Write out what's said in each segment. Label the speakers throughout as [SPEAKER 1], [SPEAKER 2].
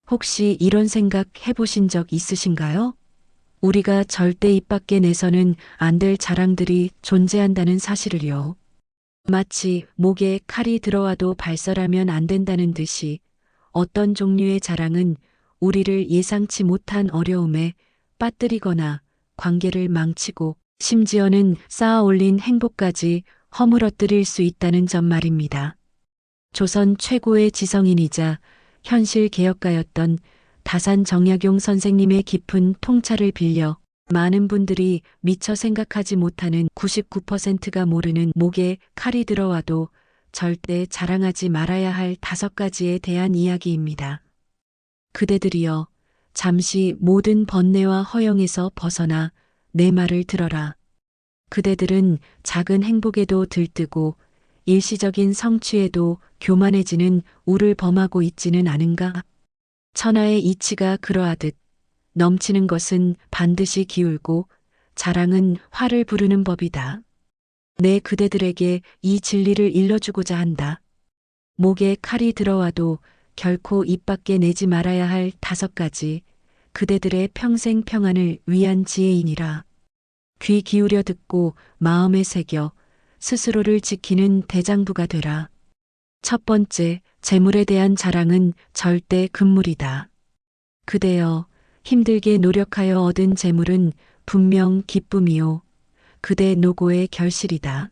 [SPEAKER 1] 혹시 이런 생각 해보신 적 있으신가요? 우리가 절대 입 밖에 내서는 안 될 자랑들이 존재한다는 사실을요. 마치 목에 칼이 들어와도 발설하면 안 된다는 듯이 어떤 종류의 자랑은 우리를 예상치 못한 어려움에 빠뜨리거나 관계를 망치고 심지어는 쌓아 올린 행복까지 허물어뜨릴 수 있다는 점 말입니다. 조선 최고의 지성인이자 현실 개혁가였던 다산 정약용 선생님의 깊은 통찰을 빌려 많은 분들이 미처 생각하지 못하는 99%가 모르는 목에 칼이 들어와도 절대 자랑하지 말아야 할 5가지에 대한 이야기입니다. 그대들이여, 잠시 모든 번뇌와 허영에서 벗어나 내 말을 들어라. 그대들은 작은 행복에도 들뜨고 일시적인 성취에도 교만해지는 우를 범하고 있지는 않은가? 천하의 이치가 그러하듯 넘치는 것은 반드시 기울고 자랑은 화를 부르는 법이다. 내 그대들에게 이 진리를 일러주고자 한다. 목에 칼이 들어와도 결코 입 밖에 내지 말아야 할 5가지 그대들의 평생 평안을 위한 지혜이니라. 귀 기울여 듣고 마음에 새겨 스스로를 지키는 대장부가 되라. 첫 번째, 재물에 대한 자랑은 절대 금물이다. 그대여, 힘들게 노력하여 얻은 재물은 분명 기쁨이요. 그대 노고의 결실이다.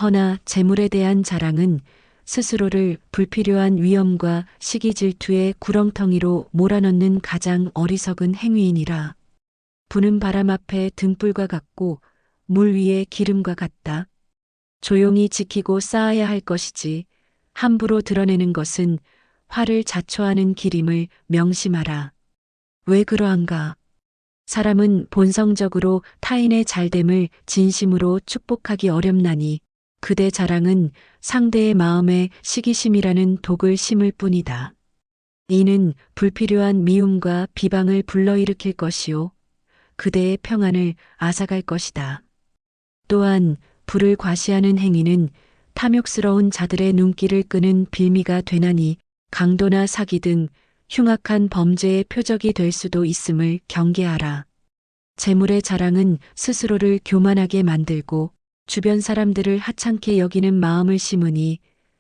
[SPEAKER 1] 허나 재물에 대한 자랑은 스스로를 불필요한 위험과 시기 질투의 구렁텅이로 몰아넣는 가장 어리석은 행위이니라. 부는 바람 앞에 등불과 같고 물 위에 기름과 같다. 조용히 지키고 쌓아야 할 것이지 함부로 드러내는 것은 화를 자초하는 길임을 명심하라. 왜 그러한가? 사람은 본성적으로 타인의 잘됨을 진심으로 축복하기 어렵나니 그대 자랑은 상대의 마음에 시기심이라는 독을 심을 뿐이다. 이는 불필요한 미움과 비방을 불러일으킬 것이요. 그대의 평안을 앗아갈 것이다. 또한 부를 과시하는 행위는 탐욕스러운 자들의 눈길을 끄는 빌미가 되나니 강도나 사기 등 흉악한 범죄의 표적이 될 수도 있음을 경계하라. 재물의 자랑은 스스로를 교만하게 만들고 주변 사람들을 하찮게 여기는 마음을 심으니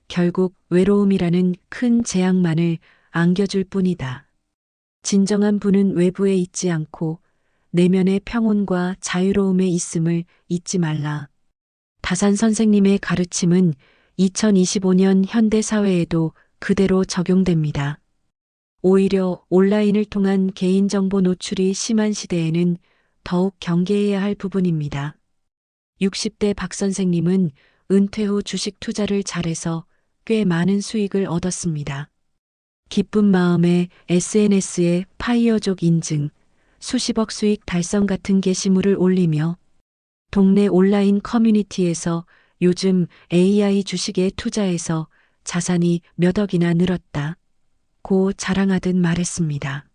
[SPEAKER 1] 결국 외로움이라는 큰 재앙만을 안겨줄 뿐이다. 진정한 부는 외부에 있지 않고 내면의 평온과 자유로움에 있음을 잊지 말라. 다산 선생님의 가르침은 2025년 현대 사회에도 그대로 적용됩니다. 오히려 온라인을 통한 개인정보 노출이 심한 시대에는 더욱 경계해야 할 부분입니다. 60대 박 선생님은 은퇴 후 주식 투자를 잘해서 꽤 많은 수익을 얻었습니다. 기쁜 마음에 SNS에 파이어족 인증, 수십억 수익 달성 같은 게시물을 올리며 동네 온라인 커뮤니티에서 요즘 AI 주식에 투자해서 자산이 몇 억이나 늘었다. 고 자랑하듯 말했습니다.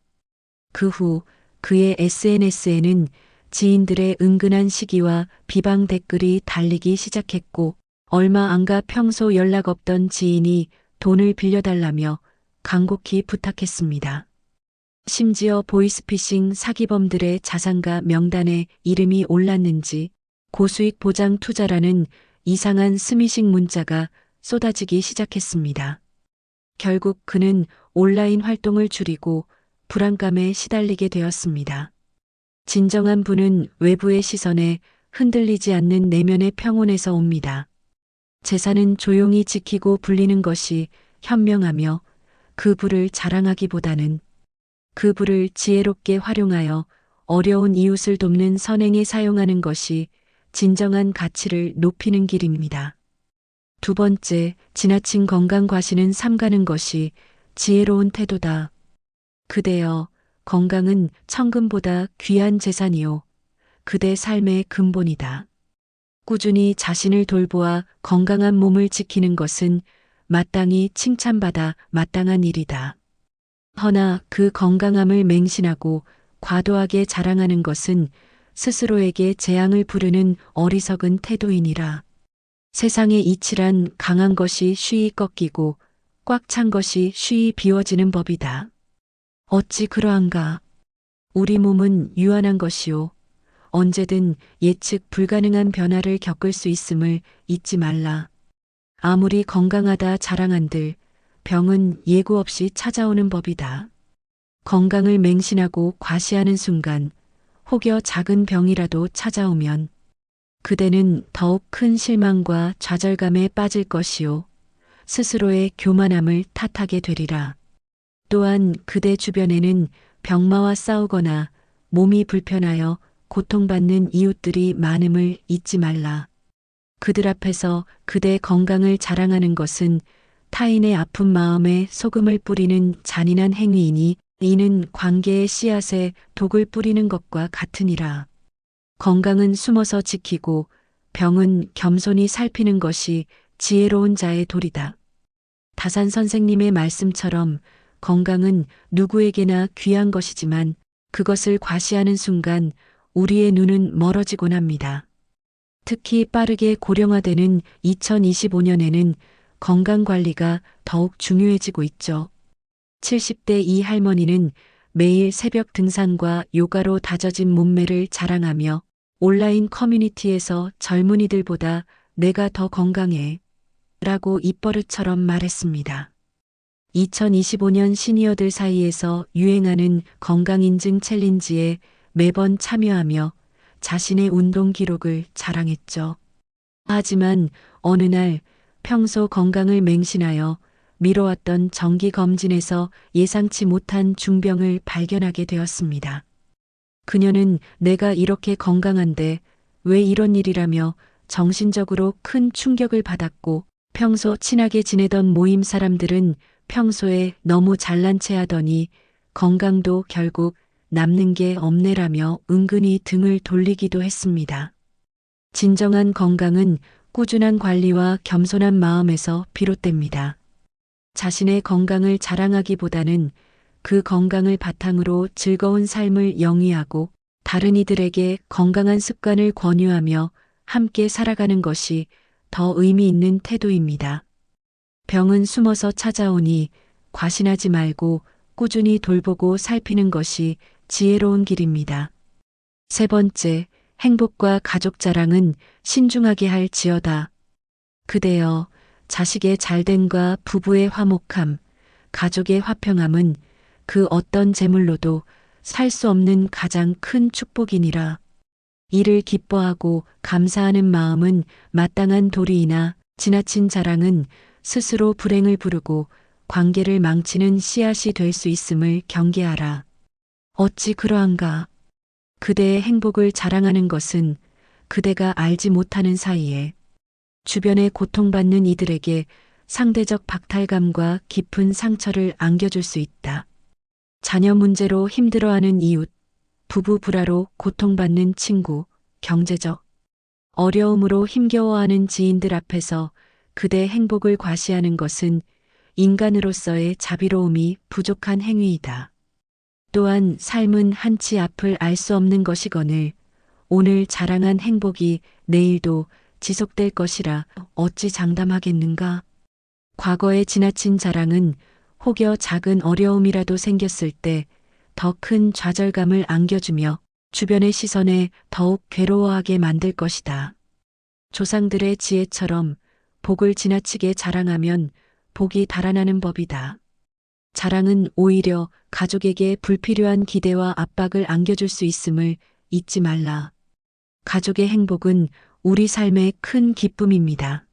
[SPEAKER 1] 그 후 그의 SNS에는 지인들의 은근한 시기와 비방 댓글이 달리기 시작했고 얼마 안가 평소 연락 없던 지인이 돈을 빌려달라며 간곡히 부탁했습니다. 심지어 보이스피싱 사기범들의 자산가 명단에 이름이 올랐는지 고수익 보장 투자라는 이상한 스미싱 문자가 쏟아지기 시작했습니다. 결국 그는 온라인 활동을 줄이고 불안감에 시달리게 되었습니다. 진정한 부는 외부의 시선에 흔들리지 않는 내면의 평온에서 옵니다. 재산은 조용히 지키고 불리는 것이 현명하며 그 부를 자랑하기보다는 그 부를 지혜롭게 활용하여 어려운 이웃을 돕는 선행에 사용하는 것이 진정한 가치를 높이는 길입니다. 두 번째, 지나친 건강 과시는 삼가는 것이 지혜로운 태도다. 그대여, 건강은 천금보다 귀한 재산이요. 그대 삶의 근본이다. 꾸준히 자신을 돌보아 건강한 몸을 지키는 것은 마땅히 칭찬받아 마땅한 일이다. 허나 그 건강함을 맹신하고 과도하게 자랑하는 것은 스스로에게 재앙을 부르는 어리석은 태도이니라. 세상의 이치란 강한 것이 쉬이 꺾이고 꽉 찬 것이 쉬이 비워지는 법이다. 어찌 그러한가. 우리 몸은 유한한 것이요. 언제든 예측 불가능한 변화를 겪을 수 있음을 잊지 말라. 아무리 건강하다 자랑한들 병은 예고 없이 찾아오는 법이다. 건강을 맹신하고 과시하는 순간 혹여 작은 병이라도 찾아오면 그대는 더욱 큰 실망과 좌절감에 빠질 것이요. 스스로의 교만함을 탓하게 되리라. 또한 그대 주변에는 병마와 싸우거나 몸이 불편하여 고통받는 이웃들이 많음을 잊지 말라. 그들 앞에서 그대 건강을 자랑하는 것은 타인의 아픈 마음에 소금을 뿌리는 잔인한 행위이니 이는 관계의 씨앗에 독을 뿌리는 것과 같으니라. 건강은 숨어서 지키고 병은 겸손히 살피는 것이 지혜로운 자의 도리다. 다산 선생님의 말씀처럼 건강은 누구에게나 귀한 것이지만 그것을 과시하는 순간 우리의 눈은 멀어지곤 합니다. 특히 빠르게 고령화되는 2025년에는 건강관리가 더욱 중요해지고 있죠. 70대 이 할머니는 매일 새벽 등산과 요가로 다져진 몸매를 자랑하며 온라인 커뮤니티에서 젊은이들보다 내가 더 건강해 라고 입버릇처럼 말했습니다. 2025년 시니어들 사이에서 유행하는 건강인증 챌린지에 매번 참여하며 자신의 운동 기록을 자랑했죠. 하지만 어느 날 평소 건강을 맹신하여 미뤄왔던 정기검진에서 예상치 못한 중병을 발견하게 되었습니다. 그녀는 내가 이렇게 건강한데 왜 이런 일이라며 정신적으로 큰 충격을 받았고 평소 친하게 지내던 모임 사람들은 평소에 너무 잘난 체 하더니 건강도 결국 남는 게 없네라며 은근히 등을 돌리기도 했습니다. 진정한 건강은 꾸준한 관리와 겸손한 마음에서 비롯됩니다. 자신의 건강을 자랑하기보다는 그 건강을 바탕으로 즐거운 삶을 영위하고 다른 이들에게 건강한 습관을 권유하며 함께 살아가는 것이 더 의미 있는 태도입니다. 병은 숨어서 찾아오니 과신하지 말고 꾸준히 돌보고 살피는 것이 지혜로운 길입니다. 세 번째, 행복과 가족 자랑은 신중하게 할지어다. 그대여, 자식의 잘됨과 부부의 화목함, 가족의 화평함은 그 어떤 재물로도 살 수 없는 가장 큰 축복이니라. 이를 기뻐하고 감사하는 마음은 마땅한 도리이나 지나친 자랑은 스스로 불행을 부르고 관계를 망치는 씨앗이 될 수 있음을 경계하라. 어찌 그러한가. 그대의 행복을 자랑하는 것은 그대가 알지 못하는 사이에 주변에 고통받는 이들에게 상대적 박탈감과 깊은 상처를 안겨줄 수 있다. 자녀 문제로 힘들어하는 이웃, 부부 불화로 고통받는 친구, 경제적 어려움으로 힘겨워하는 지인들 앞에서 그대의 행복을 과시하는 것은 인간으로서의 자비로움이 부족한 행위이다. 또한 삶은 한치 앞을 알 수 없는 것이거늘 오늘 자랑한 행복이 내일도 지속될 것이라 어찌 장담하겠는가? 과거의 지나친 자랑은 혹여 작은 어려움이라도 생겼을 때 더 큰 좌절감을 안겨주며 주변의 시선에 더욱 괴로워하게 만들 것이다. 조상들의 지혜처럼 복을 지나치게 자랑하면 복이 달아나는 법이다. 자랑은 오히려 가족에게 불필요한 기대와 압박을 안겨줄 수 있음을 잊지 말라. 가족의 행복은 우리 삶의 큰 기쁨입니다.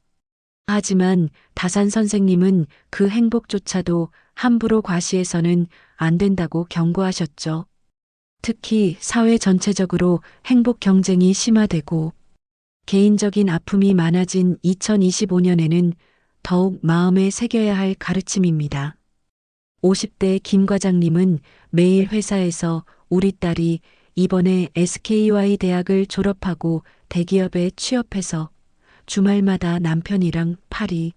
[SPEAKER 1] 하지만 다산 선생님은 그 행복조차도 함부로 과시해서는 안 된다고 경고하셨죠. 특히 사회 전체적으로 행복 경쟁이 심화되고 개인적인 아픔이 많아진 2025년에는 더욱 마음에 새겨야 할 가르침입니다. 50대 김 과장님은 매일 회사에서 우리 딸이 이번에 SKY 대학을 졸업하고 대기업에 취업해서 주말마다 남편이랑 파리,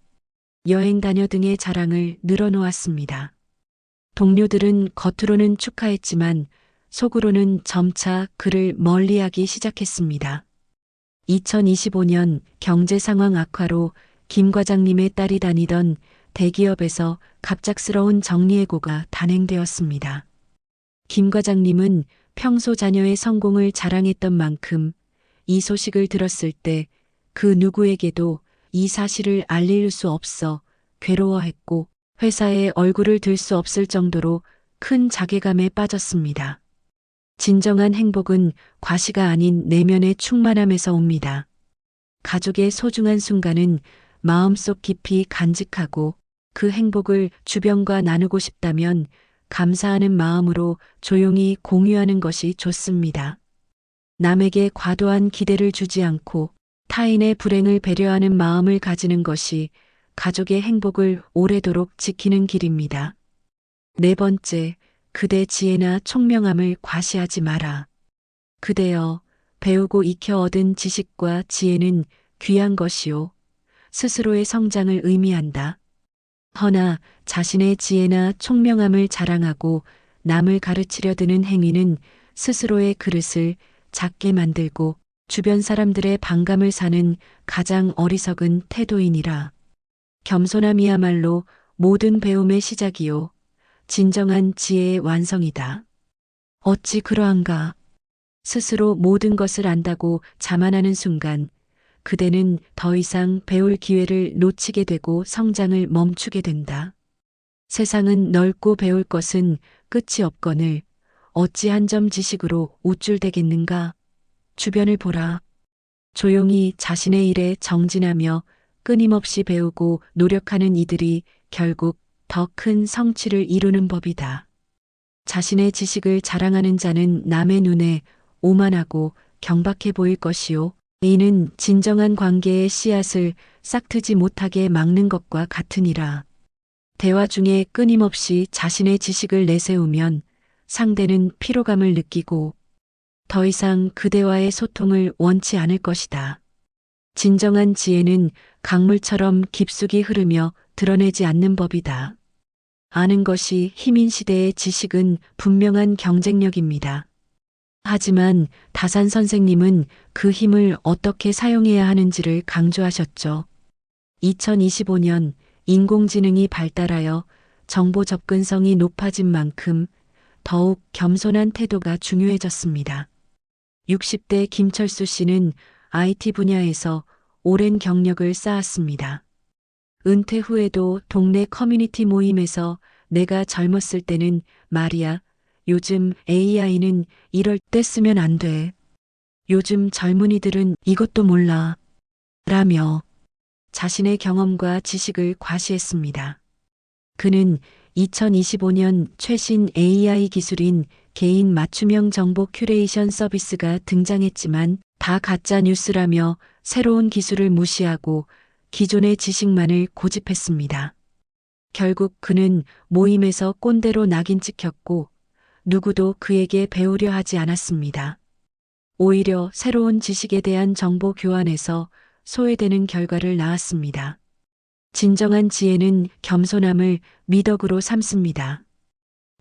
[SPEAKER 1] 여행 다녀 등의 자랑을 늘어놓았습니다. 동료들은 겉으로는 축하했지만 속으로는 점차 그를 멀리하기 시작했습니다. 2025년 경제 상황 악화로 김 과장님의 딸이 다니던 대기업에서 갑작스러운 정리해고가 단행되었습니다. 김 과장님은 평소 자녀의 성공을 자랑했던 만큼 이 소식을 들었을 때 그 누구에게도 이 사실을 알릴 수 없어 괴로워했고 회사에 얼굴을 들 수 없을 정도로 큰 자괴감에 빠졌습니다. 진정한 행복은 과시가 아닌 내면의 충만함에서 옵니다. 가족의 소중한 순간은 마음속 깊이 간직하고 그 행복을 주변과 나누고 싶다면 감사하는 마음으로 조용히 공유하는 것이 좋습니다. 남에게 과도한 기대를 주지 않고 타인의 불행을 배려하는 마음을 가지는 것이 가족의 행복을 오래도록 지키는 길입니다. 네 번째, 그대 지혜나 총명함을 과시하지 마라. 그대여, 배우고 익혀 얻은 지식과 지혜는 귀한 것이요. 스스로의 성장을 의미한다. 허나 자신의 지혜나 총명함을 자랑하고 남을 가르치려 드는 행위는 스스로의 그릇을 작게 만들고 주변 사람들의 반감을 사는 가장 어리석은 태도이니라. 겸손함이야말로 모든 배움의 시작이요. 진정한 지혜의 완성이다. 어찌 그러한가? 스스로 모든 것을 안다고 자만하는 순간 그대는 더 이상 배울 기회를 놓치게 되고 성장을 멈추게 된다. 세상은 넓고 배울 것은 끝이 없거늘 어찌 한 점 지식으로 우쭐대겠는가? 주변을 보라. 조용히 자신의 일에 정진하며 끊임없이 배우고 노력하는 이들이 결국 더 큰 성취를 이루는 법이다. 자신의 지식을 자랑하는 자는 남의 눈에 오만하고 경박해 보일 것이요. 이는 진정한 관계의 씨앗을 싹트지 못하게 막는 것과 같으니라. 대화 중에 끊임없이 자신의 지식을 내세우면 상대는 피로감을 느끼고 더 이상 그대와의 소통을 원치 않을 것이다. 진정한 지혜는 강물처럼 깊숙이 흐르며 드러내지 않는 법이다. 아는 것이 힘인 시대의 지식은 분명한 경쟁력입니다. 하지만 다산 선생님은 그 힘을 어떻게 사용해야 하는지를 강조하셨죠. 2025년 인공지능이 발달하여 정보 접근성이 높아진 만큼 더욱 겸손한 태도가 중요해졌습니다. 60대 김철수 씨는 IT 분야에서 오랜 경력을 쌓았습니다. 은퇴 후에도 동네 커뮤니티 모임에서 내가 젊었을 때는 말이야, 요즘 AI는 이럴 때 쓰면 안 돼. 요즘 젊은이들은 이것도 몰라. 라며 자신의 경험과 지식을 과시했습니다. 그는 2025년 최신 AI 기술인 개인 맞춤형 정보 큐레이션 서비스가 등장했지만 다 가짜 뉴스라며 새로운 기술을 무시하고 기존의 지식만을 고집했습니다. 결국 그는 모임에서 꼰대로 낙인 찍혔고 누구도 그에게 배우려 하지 않았습니다. 오히려 새로운 지식에 대한 정보 교환에서 소외되는 결과를 낳았습니다. 진정한 지혜는 겸손함을 미덕으로 삼습니다.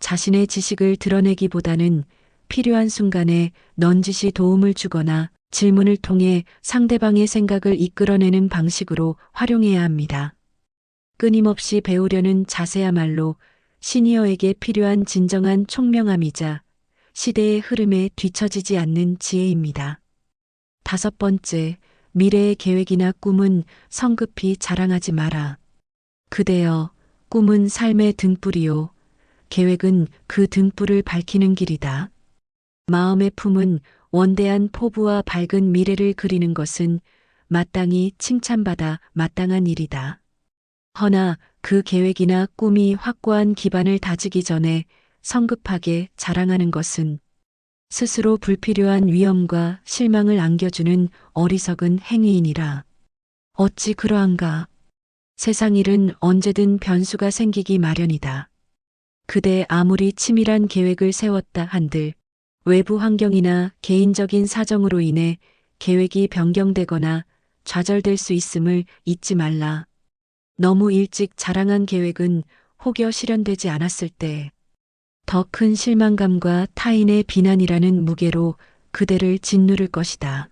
[SPEAKER 1] 자신의 지식을 드러내기보다는 필요한 순간에 넌지시 도움을 주거나 질문을 통해 상대방의 생각을 이끌어내는 방식으로 활용해야 합니다. 끊임없이 배우려는 자세야말로 시니어에게 필요한 진정한 총명함이자 시대의 흐름에 뒤처지지 않는 지혜입니다. 다섯 번째, 미래의 계획이나 꿈은 성급히 자랑하지 마라. 그대여, 꿈은 삶의 등불이요. 계획은 그 등불을 밝히는 길이다. 마음의 품은 원대한 포부와 밝은 미래를 그리는 것은 마땅히 칭찬받아 마땅한 일이다. 허나 그 계획이나 꿈이 확고한 기반을 다지기 전에 성급하게 자랑하는 것은 스스로 불필요한 위험과 실망을 안겨주는 어리석은 행위이니라. 어찌 그러한가? 세상 일은 언제든 변수가 생기기 마련이다. 그대 아무리 치밀한 계획을 세웠다 한들 외부 환경이나 개인적인 사정으로 인해 계획이 변경되거나 좌절될 수 있음을 잊지 말라. 너무 일찍 자랑한 계획은 혹여 실현되지 않았을 때 더 큰 실망감과 타인의 비난이라는 무게로 그대를 짓누를 것이다.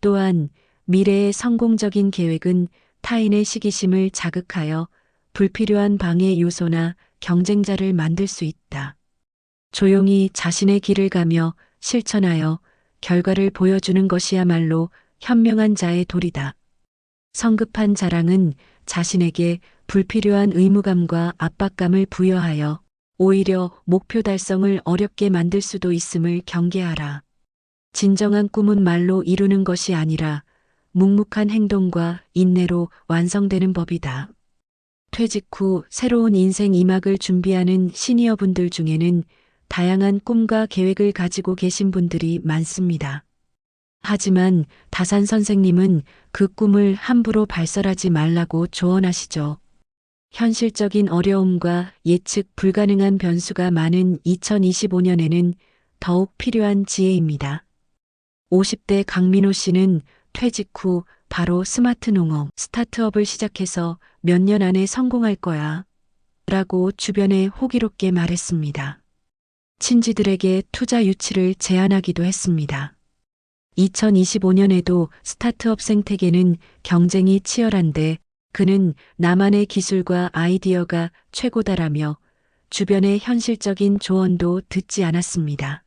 [SPEAKER 1] 또한 미래의 성공적인 계획은 타인의 시기심을 자극하여 불필요한 방해 요소나 경쟁자를 만들 수 있다. 조용히 자신의 길을 가며 실천하여 결과를 보여주는 것이야말로 현명한 자의 도리다. 성급한 자랑은 자신에게 불필요한 의무감과 압박감을 부여하여 오히려 목표 달성을 어렵게 만들 수도 있음을 경계하라. 진정한 꿈은 말로 이루는 것이 아니라 묵묵한 행동과 인내로 완성되는 법이다. 퇴직 후 새로운 인생 2막을 준비하는 시니어분들 중에는 다양한 꿈과 계획을 가지고 계신 분들이 많습니다. 하지만 다산 선생님은 그 꿈을 함부로 발설하지 말라고 조언하시죠. 현실적인 어려움과 예측 불가능한 변수가 많은 2025년에는 더욱 필요한 지혜입니다. 50대 강민호 씨는 퇴직 후 바로 스마트 농업 스타트업을 시작해서 몇 년 안에 성공할 거야 라고 주변에 호기롭게 말했습니다. 친지들에게 투자 유치를 제안하기도 했습니다. 2025년에도 스타트업 생태계는 경쟁이 치열한데 그는 나만의 기술과 아이디어가 최고다라며 주변의 현실적인 조언도 듣지 않았습니다.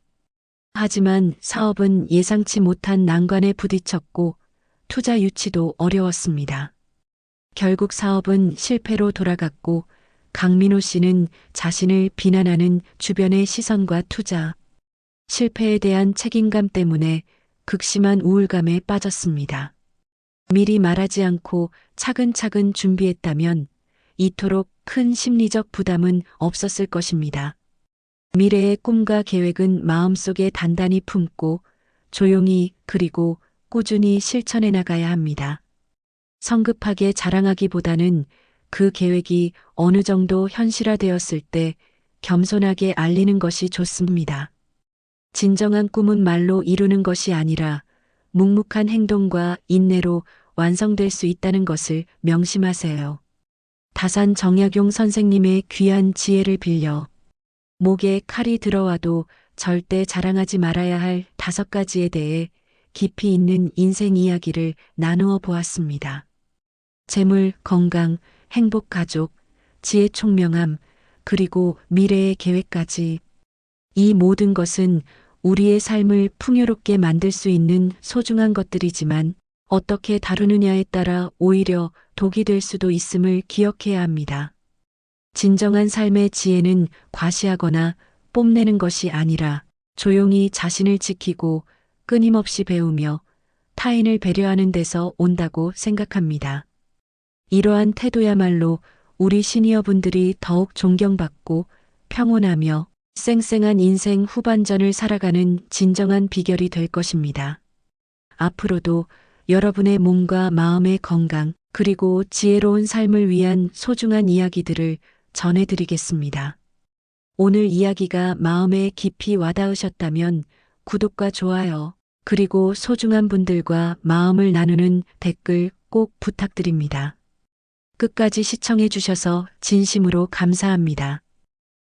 [SPEAKER 1] 하지만 사업은 예상치 못한 난관에 부딪혔고 투자 유치도 어려웠습니다. 결국 사업은 실패로 돌아갔고 강민호 씨는 자신을 비난하는 주변의 시선과 투자, 실패에 대한 책임감 때문에 극심한 우울감에 빠졌습니다. 미리 말하지 않고 차근차근 준비했다면 이토록 큰 심리적 부담은 없었을 것입니다. 미래의 꿈과 계획은 마음속에 단단히 품고 조용히 그리고 꾸준히 실천해 나가야 합니다. 성급하게 자랑하기보다는 그 계획이 어느 정도 현실화되었을 때 겸손하게 알리는 것이 좋습니다. 진정한 꿈은 말로 이루는 것이 아니라 묵묵한 행동과 인내로 완성될 수 있다는 것을 명심하세요. 다산 정약용 선생님의 귀한 지혜를 빌려 목에 칼이 들어와도 절대 자랑하지 말아야 할 5가지에 대해 깊이 있는 인생 이야기를 나누어 보았습니다. 재물, 건강, 행복, 가족, 지혜, 총명함, 그리고 미래의 계획까지. 이 모든 것은 우리의 삶을 풍요롭게 만들 수 있는 소중한 것들이지만 어떻게 다루느냐에 따라 오히려 독이 될 수도 있음을 기억해야 합니다. 진정한 삶의 지혜는 과시하거나 뽐내는 것이 아니라 조용히 자신을 지키고 끊임없이 배우며 타인을 배려하는 데서 온다고 생각합니다. 이러한 태도야말로 우리 시니어분들이 더욱 존경받고 평온하며 쌩쌩한 인생 후반전을 살아가는 진정한 비결이 될 것입니다. 앞으로도 여러분의 몸과 마음의 건강 그리고 지혜로운 삶을 위한 소중한 이야기들을 전해드리겠습니다. 오늘 이야기가 마음에 깊이 와닿으셨다면 구독과 좋아요 그리고 소중한 분들과 마음을 나누는 댓글 꼭 부탁드립니다. 끝까지 시청해 주셔서 진심으로 감사합니다.